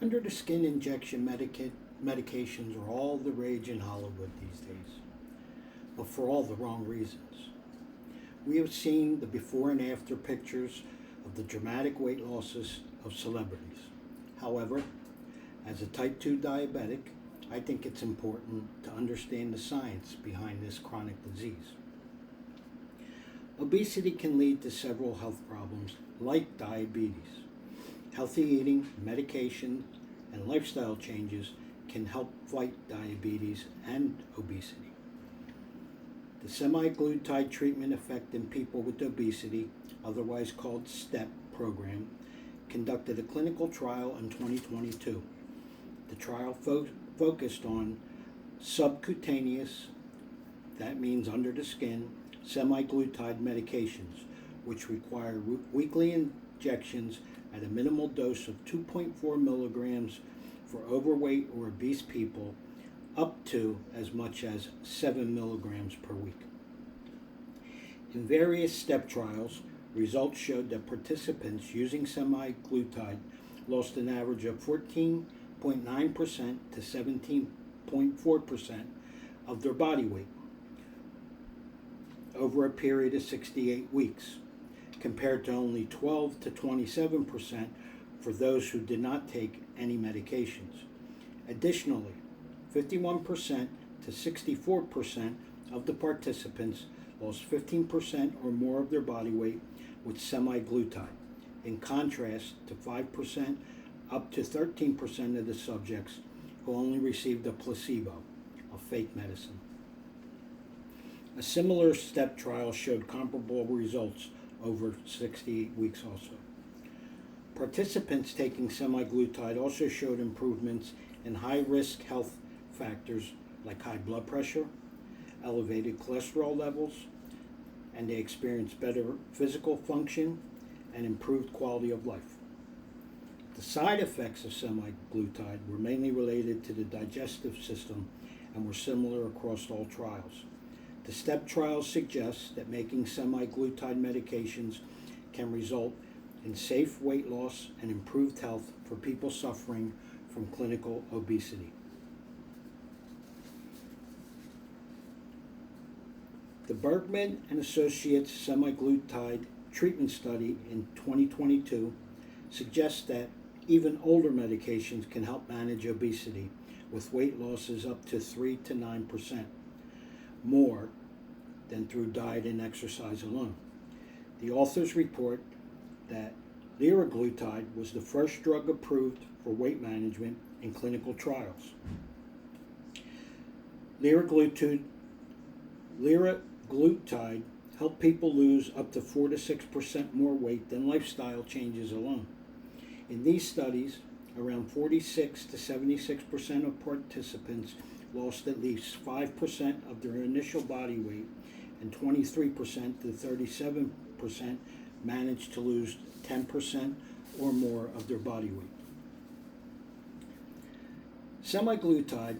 Under the skin injection medications are all the rage in Hollywood these days, but for all the wrong reasons. We have seen the before and after pictures of the dramatic weight losses of celebrities. However, as a type 2 diabetic, I think it's important to understand the science behind this chronic disease. Obesity can lead to several health problems like diabetes. Healthy eating, medication, and lifestyle changes can help fight diabetes and obesity. The semaglutide treatment effect in people with obesity, otherwise called STEP program, conducted a clinical trial in 2022. The trial focused on subcutaneous, that means under the skin, semaglutide medications, which require weekly injections at a minimal dose of 2.4 milligrams for overweight or obese people, up to as much as 7 milligrams per week. In various STEP trials, results showed that participants using semaglutide lost an average of 14.9% to 17.4% of their body weight over a period of 68 weeks, compared to only 12 to 27% for those who did not take any medications. Additionally, 51% to 64% of the participants lost 15% or more of their body weight with semaglutide, in contrast to 5% up to 13% of the subjects who only received a placebo, a fake medicine. A similar STEP trial showed comparable results over 68 weeks also. Participants taking semaglutide also showed improvements in high-risk health factors like high blood pressure, elevated cholesterol levels, and they experienced better physical function and improved quality of life. The side effects of semaglutide were mainly related to the digestive system and were similar across all trials. The STEP trials suggest that making semaglutide medications can result in safe weight loss and improved health for people suffering from clinical obesity. The Bergman and Associates semaglutide treatment study in 2022 suggests that even older medications can help manage obesity with weight losses up to 3 to 9% more than through diet and exercise alone. The authors report that liraglutide was the first drug approved for weight management in clinical trials. Liraglutide helped people lose up to 4 to 6% more weight than lifestyle changes alone. In these studies, around 46 to 76% of participants lost at least 5% of their initial body weight, and 23% to 37% managed to lose 10% or more of their body weight. Semaglutide,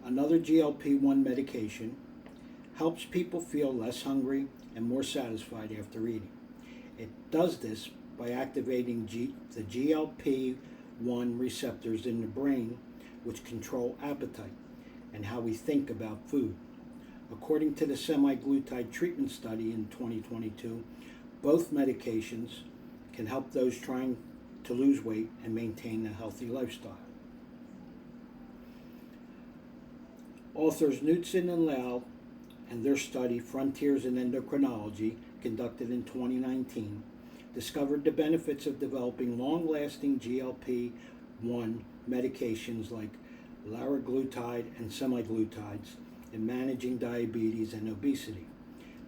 another GLP-1 medication, helps people feel less hungry and more satisfied after eating. It does this by activating the GLP-1 receptors in the brain, which control appetite and how we think about food. According to the semaglutide treatment study in 2022, both medications can help those trying to lose weight and maintain a healthy lifestyle. Authors Knudsen and Lau and their study Frontiers in Endocrinology, conducted in 2019, discovered the benefits of developing long-lasting GLP-1 medications like liraglutide and semaglutides in managing diabetes and obesity.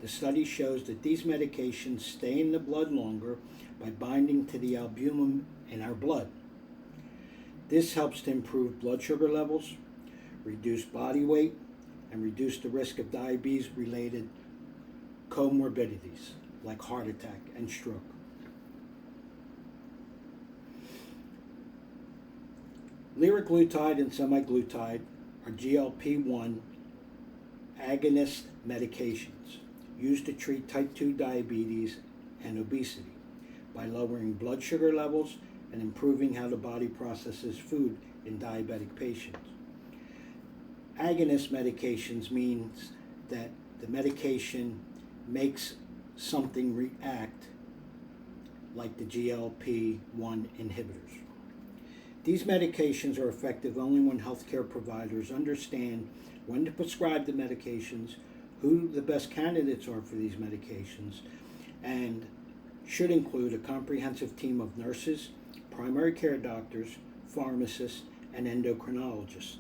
The study shows that these medications stay in the blood longer by binding to the albumin in our blood. This helps to improve blood sugar levels, reduce body weight, and reduce the risk of diabetes-related comorbidities like heart attack and stroke. Liraglutide and semaglutide are GLP-1 agonist medications used to treat type 2 diabetes and obesity by lowering blood sugar levels and improving how the body processes food in diabetic patients. Agonist medications means that the medication makes something react, like the GLP-1 inhibitors. These medications are effective only when healthcare providers understand when to prescribe the medications, who the best candidates are for these medications, and should include a comprehensive team of nurses, primary care doctors, pharmacists, and endocrinologists.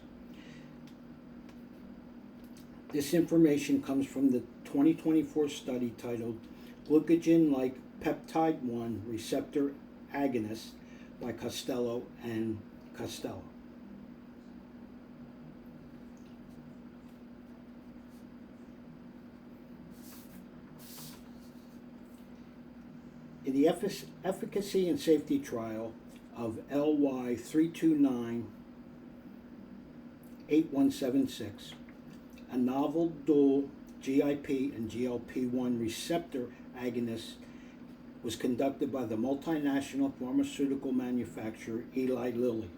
This information comes from the 2024 study titled Glucagon-like Peptide 1 Receptor Agonist by Costello and Costello. In the efficacy and safety trial of LY3298176, a novel dual GIP and GLP-1 receptor agonist was conducted by the multinational pharmaceutical manufacturer Eli Lilly.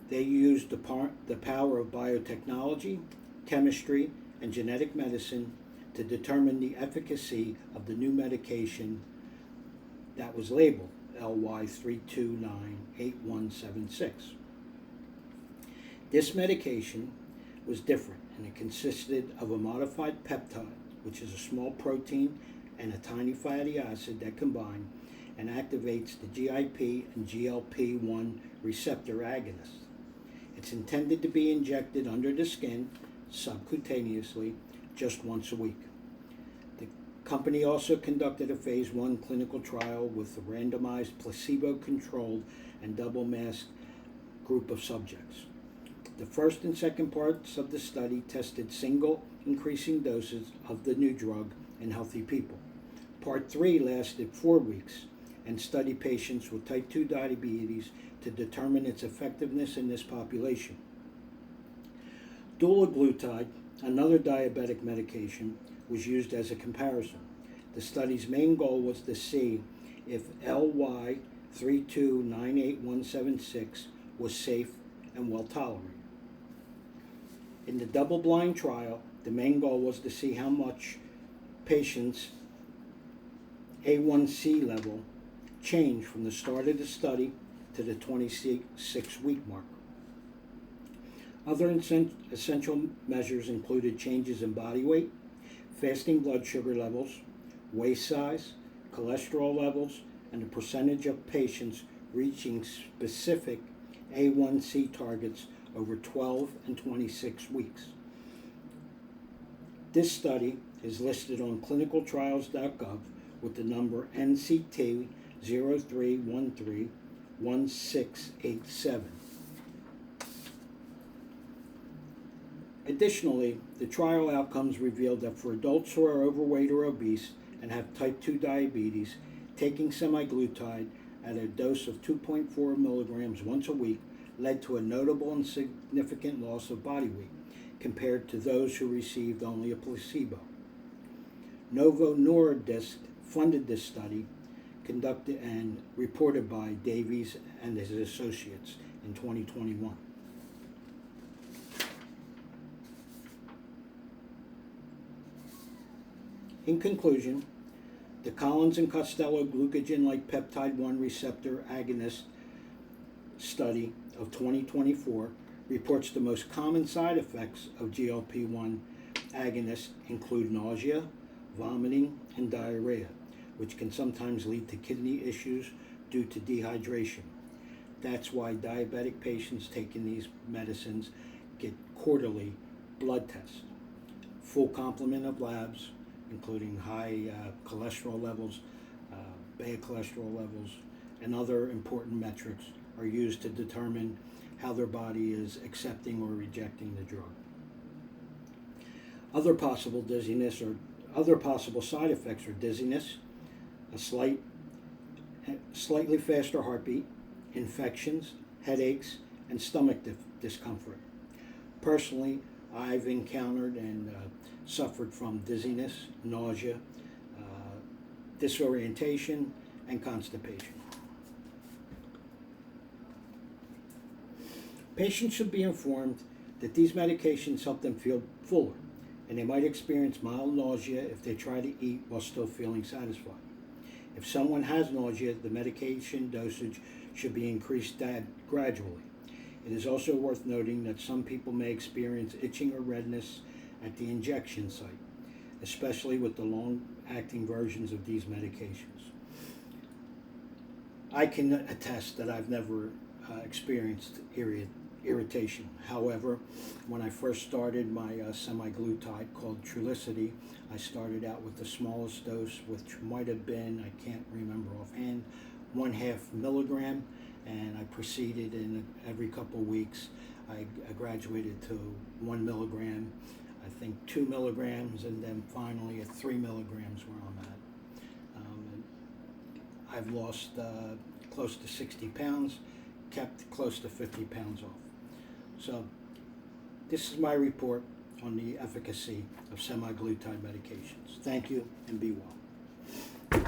They used the power of biotechnology, chemistry, and genetic medicine to determine the efficacy of the new medication that was labeled LY3298176. This medication was different, and it consisted of a modified peptide, which is a small protein and a tiny fatty acid that combine and activates the GIP and GLP-1 receptor agonist. It's intended to be injected under the skin subcutaneously just once a week. The company also conducted a phase 1 clinical trial with a randomized placebo-controlled and double-masked group of subjects. The first and second parts of the study tested single increasing doses of the new drug in healthy people. Part 3 lasted 4 weeks and studied patients with type 2 diabetes to determine its effectiveness in this population. Dulaglutide, another diabetic medication, was used as a comparison. The study's main goal was to see if LY3298176 was safe and well tolerated. In the double-blind trial, the main goal was to see how much patients' A1C level changed from the start of the study to the 26-week mark. Other essential measures included changes in body weight, fasting blood sugar levels, waist size, cholesterol levels, and the percentage of patients reaching specific A1C targets over 12 and 26 weeks. This study is listed on clinicaltrials.gov with the number NCT 03131687. Additionally, the trial outcomes revealed that for adults who are overweight or obese and have type 2 diabetes, taking semaglutide at a dose of 2.4 milligrams once a week led to a notable and significant loss of body weight compared to those who received only a placebo. Novo Nordisk funded this study, conducted and reported by Davies and his associates in 2021. In conclusion, the Collins and Costello glucagon-like peptide 1 receptor agonist study of 2024 reports the most common side effects of GLP-1 agonists include nausea, vomiting, and diarrhea, which can sometimes lead to kidney issues due to dehydration. That's why diabetic patients taking these medicines get quarterly blood tests. Full complement of labs, including high cholesterol levels, bad cholesterol levels, and other important metrics are used to determine how their body is accepting or rejecting the drug. Other possible side effects are dizziness, a slightly faster heartbeat, infections, headaches, and stomach discomfort. Personally, I've encountered and suffered from dizziness, nausea, disorientation, and constipation. Patients should be informed that these medications help them feel fuller, and they might experience mild nausea if they try to eat while still feeling satisfied. If someone has nausea, the medication dosage should be increased gradually. It is also worth noting that some people may experience itching or redness at the injection site, especially with the long-acting versions of these medications. I can attest that I've never experienced irritation. However, when I first started my semaglutide called Trulicity, I started out with the smallest dose, which might have been, I can't remember offhand, 1/2 milligram, and I proceeded in every couple weeks. I graduated to 1 milligram, I think 2 milligrams, and then finally at 3 milligrams where I'm at. I've lost close to 60 pounds, kept close to 50 pounds off. So this is my report on the efficacy of semaglutide medications. Thank you, and be well.